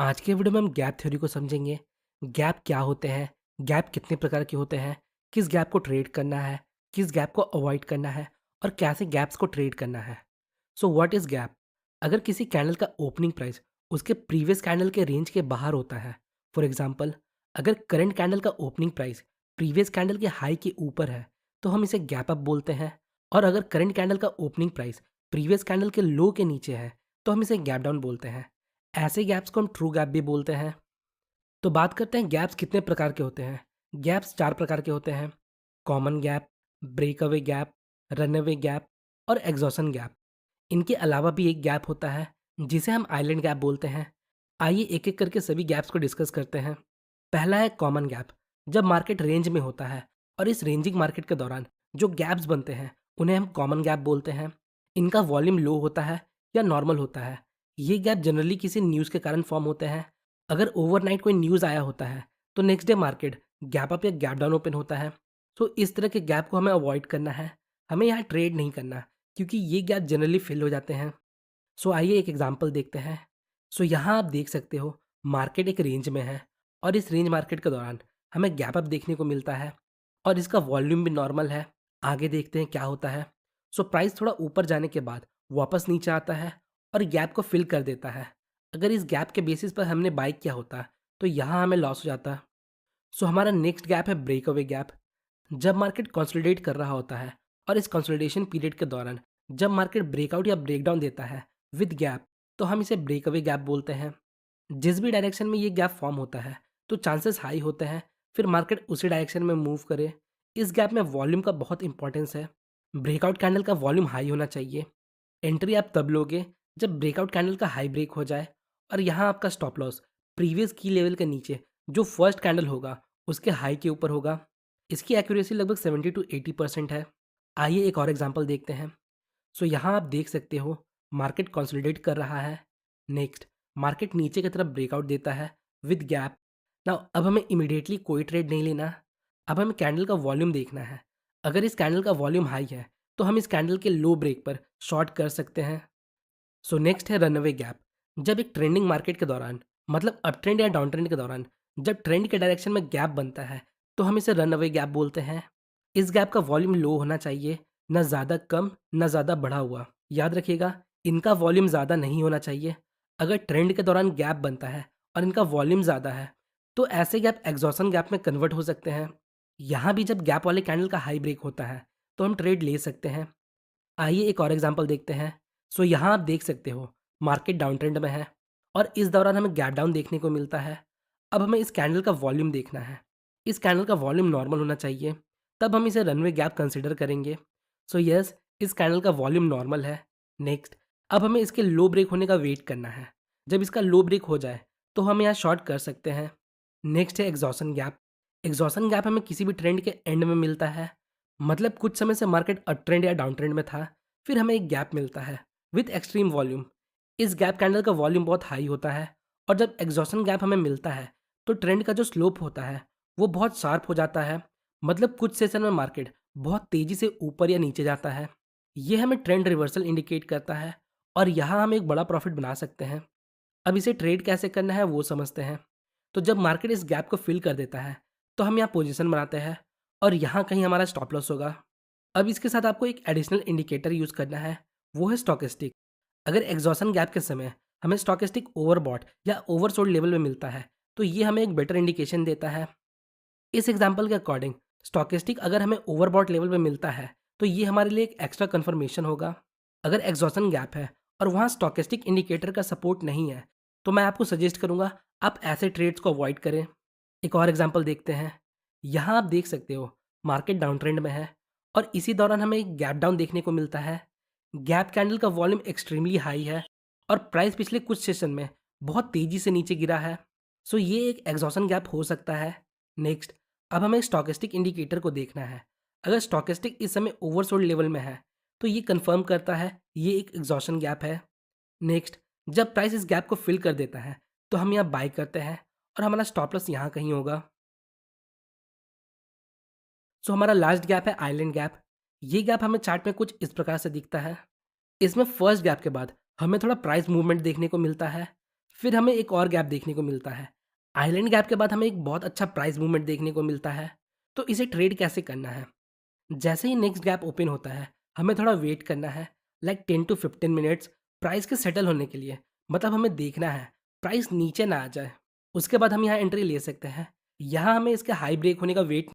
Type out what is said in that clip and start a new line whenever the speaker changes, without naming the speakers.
आज के वीडियो में हम गैप थ्योरी को समझेंगे। गैप क्या होते हैं, गैप कितने प्रकार के होते हैं, किस गैप को ट्रेड करना है, किस गैप को अवॉइड करना है और कैसे गैप्स को ट्रेड करना है। So what is gap? अगर किसी कैंडल का ओपनिंग प्राइस उसके प्रीवियस कैंडल के रेंज के बाहर होता है, फॉर एग्जांपल अगर करंट कैंडल का ओपनिंग प्राइस प्रीवियस कैंडल के हाई के ऊपर है तो हम इसे गैप अप बोलते हैं। और अगर करंट कैंडल का ओपनिंग प्राइस प्रीवियस कैंडल के लो के नीचे है तो हम इसे गैप डाउन बोलते हैं। ऐसे गैप्स को हम ट्रू गैप भी बोलते हैं। तो बात करते हैं गैप्स कितने प्रकार के होते हैं। गैप्स 4 प्रकार के होते हैं: common gap, breakaway gap, runaway gap और एग्जॉशन गैप। इनके अलावा भी एक गैप होता है जिसे हम आइलैंड गैप बोलते हैं। आइए एक एक करके सभी गैप्स को डिस्कस करते हैं। पहला है कॉमन गैप। जब मार्केट रेंज में होता है और इस रेंजिंग मार्केट के दौरान जो गैप्स बनते हैं उन्हें हम कॉमन गैप बोलते हैं। इनका वॉल्यूम लो होता है या नॉर्मल होता है। ये गैप जनरली किसी न्यूज़ के कारण फॉर्म होते हैं। अगर ओवरनाइट कोई न्यूज़ आया होता है तो next day market gap up या गैप डाउन ओपन होता है। तो इस तरह के गैप को हमें अवॉइड करना है। हमें यहाँ ट्रेड नहीं करना क्योंकि ये गैप जनरली फिल हो जाते हैं। सो आइए एक एग्जांपल देखते हैं। सो यहाँ आप देख सकते हो मार्केट एक रेंज में है और इस रेंज मार्केट के दौरान हमें गैप अप देखने को मिलता है और इसका वॉल्यूम भी नॉर्मल है। आगे देखते हैं क्या होता है। सो प्राइस थोड़ा ऊपर जाने के बाद वापस नीचे आता है और गैप को फिल कर देता है। अगर इस गैप के बेसिस पर हमने बाई किया होता तो यहाँ हमें लॉस हो जाता। सो हमारा नेक्स्ट गैप है ब्रेक अवे गैप। जब मार्केट कंसोलिडेट कर रहा होता है और इस कंसोलिडेशन पीरियड के दौरान जब मार्केट ब्रेकआउट या ब्रेकडाउन देता है विद गैप तो हम इसे ब्रेक अवे गैप बोलते हैं। जिस भी डायरेक्शन में ये गैप फॉर्म होता है तो चांसेस हाई होते हैं फिर मार्केट उसी डायरेक्शन में मूव करे। इस गैप में वॉल्यूम का बहुत इंपॉर्टेंस है। ब्रेकआउट कैंडल का वॉल्यूम हाई होना चाहिए। एंट्री आप तब लोगे जब ब्रेकआउट कैंडल का हाई ब्रेक हो जाए और यहाँ आपका स्टॉप लॉस प्रीवियस की लेवल के नीचे जो फर्स्ट कैंडल होगा उसके हाई के ऊपर होगा। इसकी एक्यूरेसी लगभग 70 to 80% है। आइए एक और एग्जांपल देखते हैं। सो यहाँ आप देख सकते हो मार्केट कंसोलिडेट कर रहा है। नेक्स्ट मार्केट नीचे की तरफ ब्रेकआउट देता है विद गैप। नाउ अब हमें इमीडिएटली कोई ट्रेड नहीं लेना। अब हमें कैंडल का वॉल्यूम देखना है। अगर इस कैंडल का वॉल्यूम हाई है तो हम इस कैंडल के लो ब्रेक पर शॉर्ट कर सकते हैं। सो नेक्स्ट है रनअवे गैप। जब एक ट्रेंडिंग मार्केट के दौरान मतलब अप ट्रेंड या डाउन ट्रेंड के दौरान जब ट्रेंड के डायरेक्शन में गैप बनता है तो हम इसे रनअवे गैप बोलते हैं। इस गैप का वॉल्यूम लो होना चाहिए, ना ज़्यादा कम ना ज़्यादा बढ़ा हुआ। याद रखिएगा इनका वॉल्यूम ज़्यादा नहीं होना चाहिए। अगर ट्रेंड के दौरान गैप बनता है और इनका वॉल्यूम ज़्यादा है तो ऐसे गैप एग्जॉशन गैप में कन्वर्ट हो सकते हैं। यहाँ भी जब गैप वाले कैंडल का हाई ब्रेक होता है तो हम ट्रेड ले सकते हैं। आइए एक और एग्जांपल देखते हैं। सो यहाँ आप देख सकते हो मार्केट डाउन ट्रेंड में है और इस दौरान हमें गैप डाउन देखने को मिलता है। अब हमें इस कैंडल का वॉल्यूम देखना है। इस कैंडल का वॉल्यूम नॉर्मल होना चाहिए, तब हम इसे रनवे गैप कंसिडर करेंगे। सो यस, इस कैंडल का वॉल्यूम नॉर्मल है। नेक्स्ट अब हमें इसके लो ब्रेक होने का वेट करना है। जब इसका लो ब्रेक हो जाए तो हम यहाँ शॉर्ट कर सकते हैं। नेक्स्ट है एग्जॉशन गैप। एग्जॉशन गैप हमें किसी भी ट्रेंड के एंड में मिलता है। मतलब कुछ समय से मार्केट अप ट्रेंड या डाउन ट्रेंड में था, फिर हमें एक गैप मिलता है विथ एक्सट्रीम वॉल्यूम। इस गैप कैंडल का वॉल्यूम बहुत हाई होता है और जब एग्जॉशन गैप हमें मिलता है तो ट्रेंड का जो स्लोप होता है वो बहुत शार्प हो जाता है। मतलब कुछ सेशन में मार्केट बहुत तेज़ी से ऊपर या नीचे जाता है। ये हमें ट्रेंड रिवर्सल इंडिकेट करता है और यहाँ हम एक बड़ा प्रॉफिट बना सकते हैं। अब इसे ट्रेड कैसे करना है वो समझते हैं। तो जब मार्केट इस गैप को फिल कर देता है तो हम यहाँ पोजीशन बनाते हैं और यहाँ कहीं हमारा स्टॉप लॉस होगा। अब इसके साथ आपको एक एडिशनल इंडिकेटर यूज़ करना है, वो है स्टॉकेस्टिक। अगर एग्जॉशन गैप के समय हमें स्टॉकेस्टिक ओवरबॉट या ओवरसोल्ड लेवल में मिलता है तो ये हमें एक बेटर इंडिकेशन देता है। इस एग्जाम्पल के अकॉर्डिंग स्टॉकेस्टिक अगर हमें ओवरबॉट लेवल में मिलता है तो ये हमारे लिए एक एक्स्ट्रा कन्फर्मेशन होगा। अगर एग्जॉशन गैप है और वहाँ स्टॉकेस्टिक इंडिकेटर का सपोर्ट नहीं है तो मैं आपको सजेस्ट करूँगा आप ऐसे ट्रेड्स को अवॉइड करें। एक और एग्जांपल देखते हैं। यहाँ आप देख सकते हो मार्केट डाउन ट्रेंड में है और इसी दौरान हमें एक गैप डाउन देखने को मिलता है। गैप कैंडल का वॉल्यूम एक्सट्रीमली हाई है और प्राइस पिछले कुछ सेशन में बहुत तेज़ी से नीचे गिरा है। सो ये एक एग्जॉशन गैप हो सकता है। नेक्स्ट अब हमें स्टॉकेस्टिक इंडिकेटर को देखना है। अगर स्टॉकेस्टिक इस समय ओवरसोल्ड लेवल में है तो ये कंफर्म करता है ये एक एग्जॉशन गैप है। नेक्स्ट जब प्राइस इस गैप को फिल कर देता है तो हम यहाँ बाय करते हैं और हमारा स्टॉप लॉस यहाँ कहीं होगा। सो हमारा लास्ट गैप है आइलैंड गैप। ये गैप हमें चार्ट में कुछ इस प्रकार से दिखता है। इसमें फर्स्ट गैप के बाद हमें थोड़ा प्राइस मूवमेंट देखने को मिलता है। फिर हमें एक और गैप देखने को मिलता है। आइलैंड गैप के बाद हमें एक बहुत अच्छा प्राइस मूवमेंट देखने को मिलता है। तो इसे ट्रेड कैसे करना है? जैसे ही नेक्स्ट गैप ओपन होता है, हमें थोड़ा वेट करना है, लाइक 10 टू 15 मिनट्स प्राइस के सेटल होने के लिए। मतलब हमें देखना है, प्राइस नीचे ना आ जाए। उसके बाद हम यहाँ एंट्री ले सकते हैं। यहाँ हमें इसके हाई ब्रेक होने का वेट